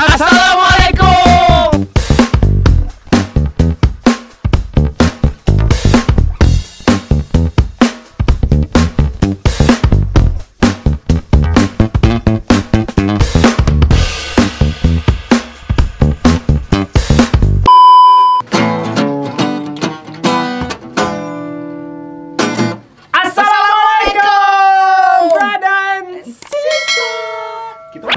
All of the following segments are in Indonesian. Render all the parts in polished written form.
Assalamualaikum.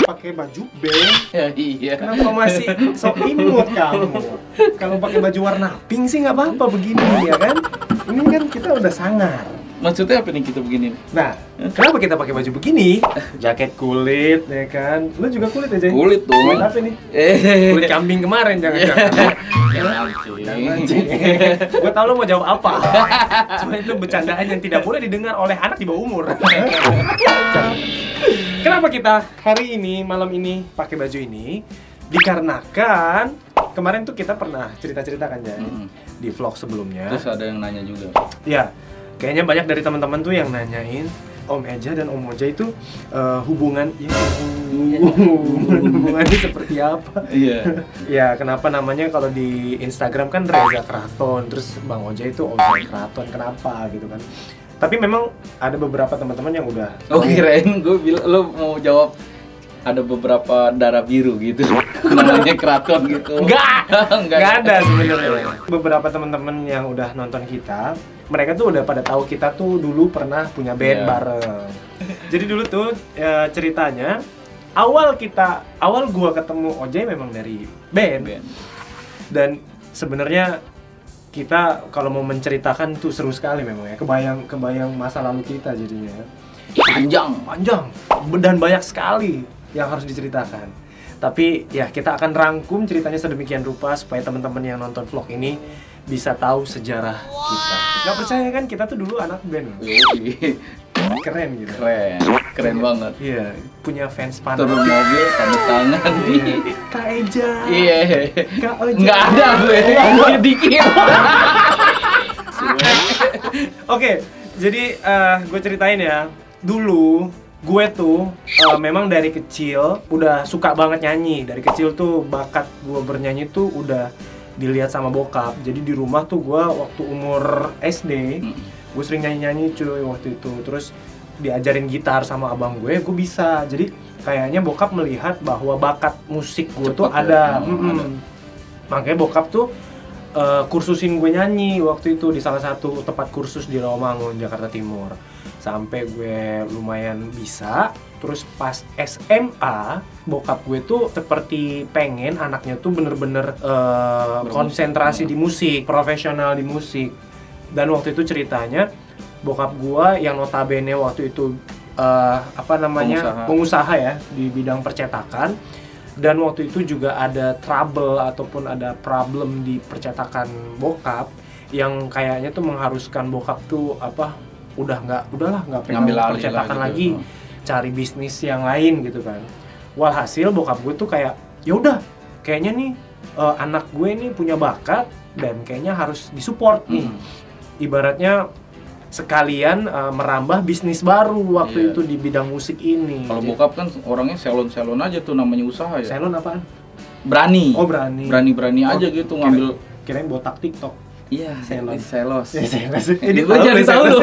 Pakai baju band, Ya, iya. kenapa masih sok imut kamu? Kalau pakai baju warna pink sih nggak apa-apa begini ya kan? Ini kan kita udah sangar. Maksudnya apa nih kita begini? Nah, kenapa kita pakai baju begini? Jaket kulit ya kan? Lu juga kulit aja. Kulit dong. Kulit apa nih? Kulit kambing kemarin jangan-jangan. Gue tau lu mau jawab apa. Cuma itu bercandaan yang tidak boleh didengar oleh anak di bawah umur. Kenapa kita hari ini, malam ini pakai baju ini? Dikarenakan kemarin tuh kita pernah cerita-cerita kan ya di vlog sebelumnya. Terus ada yang nanya juga. Ya, kayaknya banyak dari teman-teman tuh yang nanyain Om Eja dan Om Moja itu hubungannya seperti apa? Iya. Ya, kenapa namanya kalau di Instagram kan Reza Kraton, terus Bang Oja itu Oja Kraton, kenapa gitu kan? Tapi memang ada beberapa teman-teman yang udah. Oh, kirain gue bilang lo mau jawab ada beberapa darah biru gitu. Namanya Kraton gitu. Enggak ada sebenarnya. Beberapa teman-teman yang udah nonton kita, mereka tuh udah pada tahu kita tuh dulu pernah punya band bareng. Jadi dulu tuh ceritanya awal gua ketemu Ojay memang dari band. Dan sebenarnya kita kalau mau menceritakan tuh seru sekali memang ya. Kebayang masa lalu kita jadinya. Panjang Dan banyak sekali yang harus diceritakan. Tapi ya kita akan rangkum ceritanya sedemikian rupa supaya teman-teman yang nonton vlog ini bisa tahu sejarah kita. Gak percaya kan kita tuh dulu anak band. Keren gitu. Keren banget. Iya, punya fans fans. Turun mobil, tanda tangan di Kak Eja. Iya. Kak Oja. Nggak ada gue dikit. Oke, jadi gue ceritain ya. Dulu gue tuh memang dari kecil udah suka banget nyanyi. Dari kecil tuh bakat gue bernyanyi tuh udah dilihat sama bokap. Jadi di rumah tuh gue waktu umur SD, gue sering nyanyi-nyanyi cuy waktu itu. Terus diajarin gitar sama abang gue bisa. Jadi kayaknya bokap melihat bahwa bakat musik gue tuh ada. Makanya bokap tuh kursusin gue nyanyi waktu itu di salah satu tempat kursus di Rawamangun, Jakarta Timur. Sampai gue lumayan bisa. Terus pas SMA, bokap gue tuh seperti pengen anaknya tuh bener-bener konsentrasi di musik, profesional di musik. Dan waktu itu ceritanya bokap gue yang notabene waktu itu pengusaha ya di bidang percetakan. Dan waktu itu juga ada trouble ataupun ada problem di percetakan bokap yang kayaknya tuh mengharuskan bokap tuh udahlah nggak pengen percetakan lagi, cari bisnis yang lain gitu kan. Walhasil bokap gue tuh kayak ya udah kayaknya nih anak gue nih punya bakat dan kayaknya harus disupport nih. Ibaratnya sekalian merambah bisnis baru waktu itu di bidang musik ini. Kalau bokap kan orangnya salon aja tuh namanya usaha ya. Salon apaan? Berani. Oh, berani. Berani aja gitu ngambil. Kirain botak TikTok. Iya, selos. Ini gue jadi tahu loh.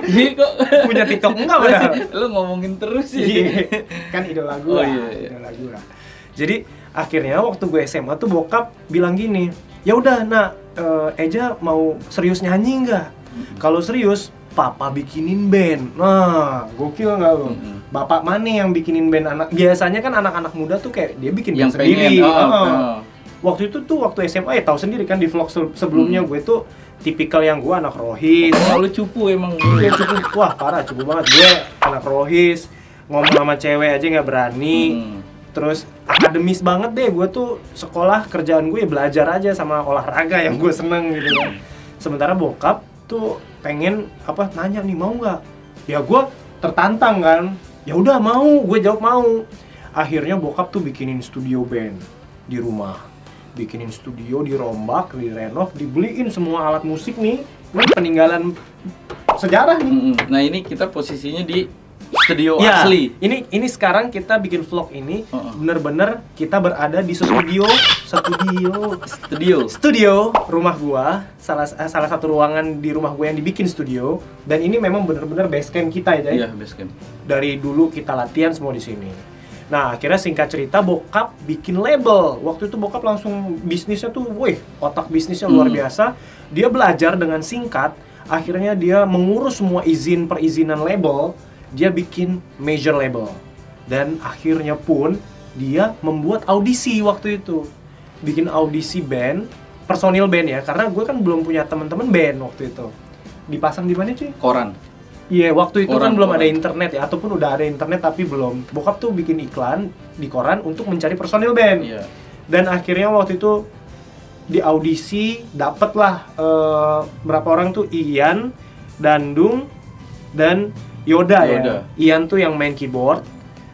Ini kok punya TikTok enggak padahal. Lu ngomongin terus sih. Kan idola gue. Idola gue. Jadi akhirnya waktu gue SMA tuh bokap bilang gini, ya udah nak, Eja mau serius nyanyi nggak? Kalau serius, papa bikinin band. Nah, gokil nggak lo? Bapak mana yang bikinin band anak? Biasanya kan anak-anak muda tuh kayak dia bikin band sendiri. Waktu itu tuh waktu SMA ya tahu sendiri kan di vlog sebelumnya gue tuh tipikal yang gue anak rohis. Lu cupu emang. Gue cupu. Wah parah, cupu banget. Gue anak rohis, ngomong sama cewek aja nggak berani. Terus akademis banget deh. Gue tuh sekolah kerjaan gue ya belajar aja sama olahraga yang gue seneng gitu kan. Sementara bokap tuh pengen nanya nih mau nggak? Ya gue tertantang kan. Ya udah mau, gue jawab mau. Akhirnya bokap tuh bikinin studio band di rumah. Bikinin studio, dirombak, direnov, dibeliin semua alat musik nih. Ini peninggalan sejarah nih. Nah ini kita posisinya di studio Ya, asli. ini sekarang kita bikin vlog ini bener-bener kita berada di studio rumah gua, salah satu ruangan di rumah gua yang dibikin studio, dan ini memang bener-bener base camp kita ya, Jay? Iya, base camp. Dari dulu kita latihan semua di sini. Nah, akhirnya singkat cerita bokap bikin label. Waktu itu bokap langsung bisnisnya tuh, wih, otak bisnisnya luar biasa. Dia belajar dengan singkat, akhirnya dia mengurus semua perizinan label. Dia bikin major label. Dan akhirnya pun dia membuat audisi waktu itu. Bikin audisi band, personil band ya, karena gue kan belum punya teman-teman band waktu itu. Dipasang di mana cuy? Koran. Iya, waktu itu kan belum Koran. ada internet ya, ataupun udah ada internet tapi belum. Bokap tuh bikin iklan di koran untuk mencari personil band. Iya. Dan akhirnya waktu itu di audisi dapatlah berapa orang tuh, Ian, Dandung, dan Yoda. Ya. Ian tuh yang main keyboard,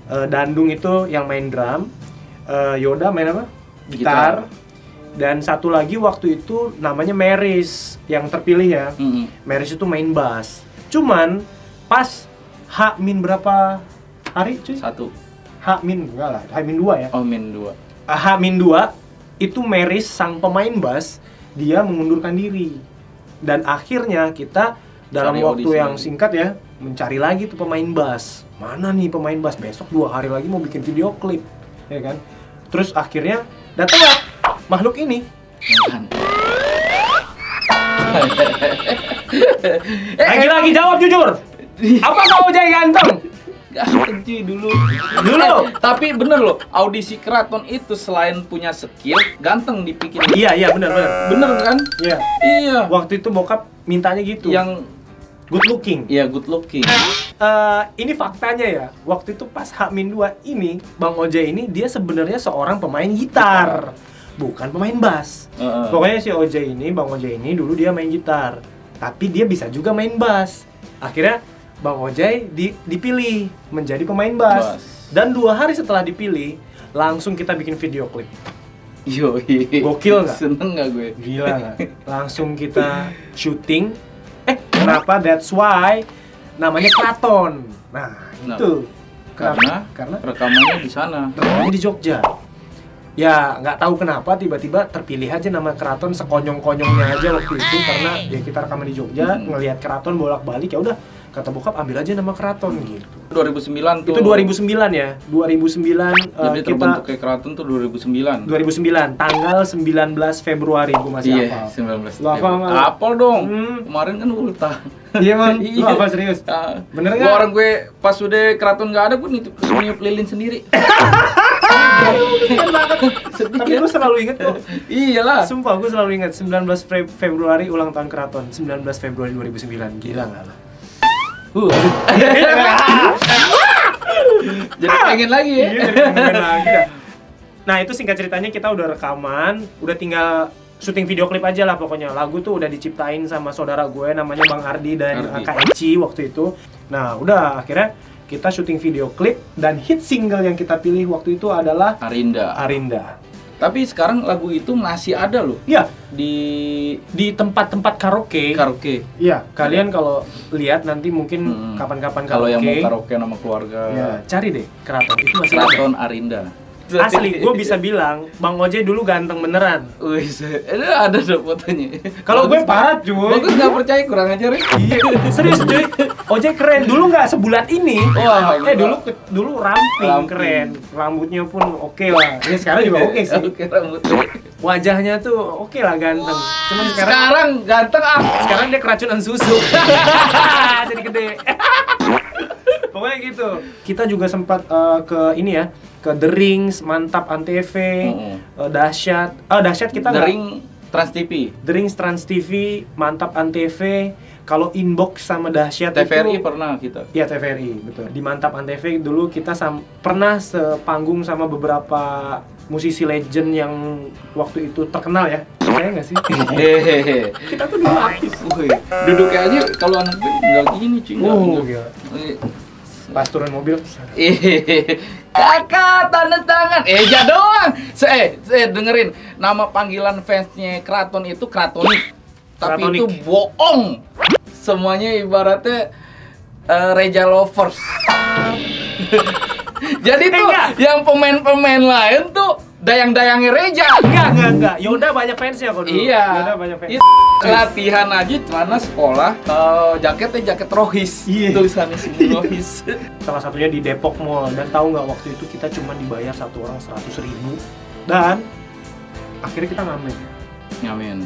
Dandung itu yang main drum, Yoda main apa? Gitar. Dan satu lagi waktu itu namanya Meris yang terpilih ya. Meris itu main bass. Cuman pas H-min berapa hari cuy? 1. H-min enggak lah, H-min 2 ya. Oh, min 2. H-min 2 itu Meris sang pemain bass dia mengundurkan diri. Dan akhirnya kita dalam Cari waktu audisi yang lagi. singkat ya mencari lagi tuh pemain bass. Mana nih pemain bass? Besok 2 hari lagi mau bikin video klip, ya kan? Terus akhirnya datanglah makhluk ini. Lagi-lagi jawab jujur. Apa kau jadi ganteng? Ganteng cuy dulu. Tapi bener loh, audisi keraton itu selain punya skill, ganteng dipikir. Iya benar. Bener kan? Iya. Iya. Waktu itu bokap mintanya gitu. Yang good looking. iya good looking. Ini faktanya ya. Waktu itu pas H-2 ini, Bang Oje ini dia sebenarnya seorang pemain gitar, bukan pemain bass. Pokoknya si Oje ini, Bang Oje ini dulu dia main gitar, tapi dia bisa juga main bass. Akhirnya Bang Oje dipilih menjadi pemain bass. Dan 2 hari setelah dipilih, langsung kita bikin video klip. Yoi. Gokil nggak? Seneng nggak gue? Gila nggak? Langsung kita syuting. Kenapa? That's why namanya Keraton. Nah, itu. Karena rekamannya di sana. Rekamannya di Jogja. Ya, nggak tahu kenapa tiba-tiba terpilih aja nama Keraton, sekonyong-konyongnya aja waktu itu, karena ya kita rekaman di Jogja, ngelihat Keraton bolak-balik, ya udah kata bokap ambil aja nama Keraton gitu. 2009 tuh. Itu 2009 ya. 2009 jadi kita terbentuknya Keraton tuh 2009. 2009 tanggal 19 Februari gua masih hafal. Iya, 19. Lu hafal nggak? Hafal dong. Kemarin kan ultah. Iya man, lu apa serius? Bener nggak? Orang gue pas udah Keraton nggak ada, gue niup lilin sendiri. Tapi gue selalu inget kok. Iyalah. Sumpah gue selalu inget 19 Februari ulang tahun Keraton. 19 Februari 2009. Gila nggak lah? Jadi pengen lagi ya. Iya, jadi pengen lagi dah. Nah itu singkat ceritanya kita udah rekaman, udah tinggal syuting video klip aja lah pokoknya. Lagu tuh udah diciptain sama saudara gue namanya Bang Ardi dan Kak Eci waktu itu. Nah udah akhirnya kita syuting video klip dan hit single yang kita pilih waktu itu adalah Arinda. Tapi sekarang lagu itu masih ada loh. Iya. Di tempat-tempat karaoke. Iya, kalian kalau lihat nanti mungkin kapan-kapan kalau yang mau karaoke. karaoke sama keluarga. Ya, cari deh Keraton itu masih Keraton ada. Arinda. Asli, gue bisa bilang Bang Oje dulu ganteng beneran. Wih, ada fotonya. Kalau gue parah cuy. Bagus nggak percaya, kurang ajar ya. Iya, serius cuy. Oje keren. Dulu nggak sebulat ini. Wah, dulu ramping, keren. Rambutnya pun oke lah. Ya sekarang juga oke sih. Oke, rambutnya. Wajahnya tuh oke lah ganteng. Cuman Sekarang ganteng ah. Sekarang dia keracunan susu. Jadi gede. Pokoknya gitu. Kita juga sempat ke ini ya, ke The Rings, Mantap Antv, Dahsyat. Dahsyat kita The Ring Trans TV. The Rings Trans TV, Mantap Antv. Kalau Inbox sama Dahsyat TVRI itu, pernah kita. Iya TVRI, betul. Di Mantap Antv dulu kita pernah sepanggung sama beberapa musisi legend yang waktu itu terkenal ya. Percaya nggak sih? Kita tuh dulu artis. Duduknya aja kalau anak gue nggak gini cuy. Gila. Pas turun mobil. Kakak tanda tangan. Ja doang. Dengerin nama panggilan fansnya Keraton itu Kratonik. Tapi Kratonik. itu bohong. Semuanya ibaratnya Reja Lovers. Jadi tuh yang pemain-pemain lain tuh dayang-dayangnya Reja. Enggak. Yoda banyak fansnya kok dulu. Iya. Yoda banyak fans. Latihan aja celana sekolah, jaketnya jaket Rohis. Iya. Tulisannya sini Rohis. Salah satunya di Depok Mall. Dan tahu nggak waktu itu kita cuma dibayar satu orang 100.000 dan akhirnya kita ngamen. Ngamen.